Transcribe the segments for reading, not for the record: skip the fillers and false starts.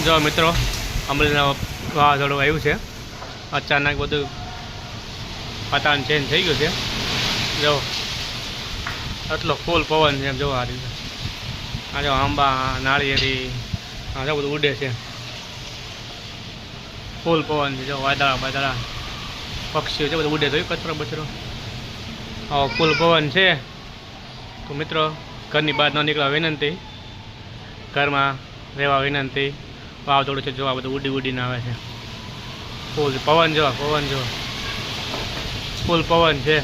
જો મિત્રો અમરેલીના વાવાઝોડું આવ્યું છે. અચાનક બધું વાતાવરણ ચેન્જ થઈ ગયું છે. જો આટલો ફૂલ પવન છે એમ જો આ રીતે. આ જો આંબા નાળિયેરી આ જો બધું ઉડે છે. ફૂલ પવન છે. જો વાદળા પક્ષીઓ છે બધું ઉડે છે. કચરો બચરો આવો ફૂલ પવન છે. તો મિત્રો ઘરની બહાર ન નીકળવા વિનંતી, ઘરમાં રહેવા વિનંતી. વાવાઝોડું છે જો આ બધું ઉડીને આવે છે. ફૂલ પવન જો ફૂલ પવન છે.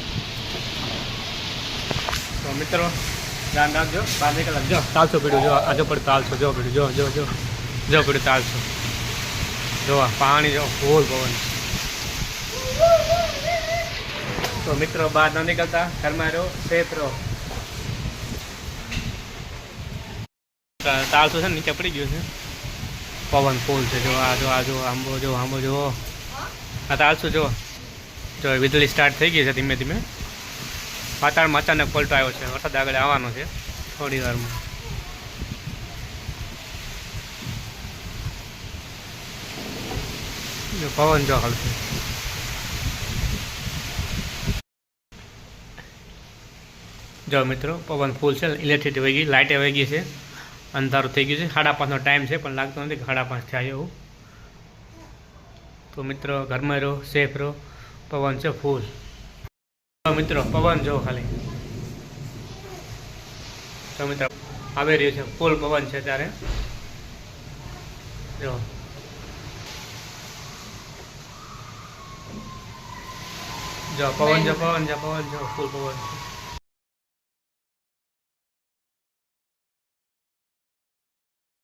તો મિત્રો ધ્યાન રાખજો, બહાર નીકળવા. જો તાલસો પીડ્યું જો આ જો પડ્યું તાલસો જો પીડ્યું જો પીડ્યું તાલસો જો પાણી જો ફૂલ પવન. તો મિત્રો બહાર ન નીકળતા, ઘરમાં રહો, સેફ રહો. તાલસો છે ને નીચે પડી ગયું છે. પવન ફૂલ છે જો આ જો આંબો જો આ તાલસો જો વીજળી સ્ટાર્ટ થઈ ગઈ છે ધીમે ધીમે. વાતાવરણમાં અચાનક પલટો આવ્યો છે. વરસાદ આગળ આવવાનો છે થોડી વારમાં. જો પવન જો હલશે. જો મિત્રો પવન ફૂલ છે. ઇલેક્ટ્રિસિટી વહી ગઈ, લાઇટે વહી ગઈ છે. અંધારું થઈ ગયું છે. 5:30નો ટાઈમ છે પણ લાગતું નથી કે 5:30 થયા એવું. તો મિત્રો ઘરમાં રહો, સેફ રહો. પવન છે ફૂલ. મિત્રો પવન જો ખાલી. તો મિત્રો આવી રહ્યું છે ફૂલ પવન છે ત્યારે જો પવન જો ફૂલ પવન છે.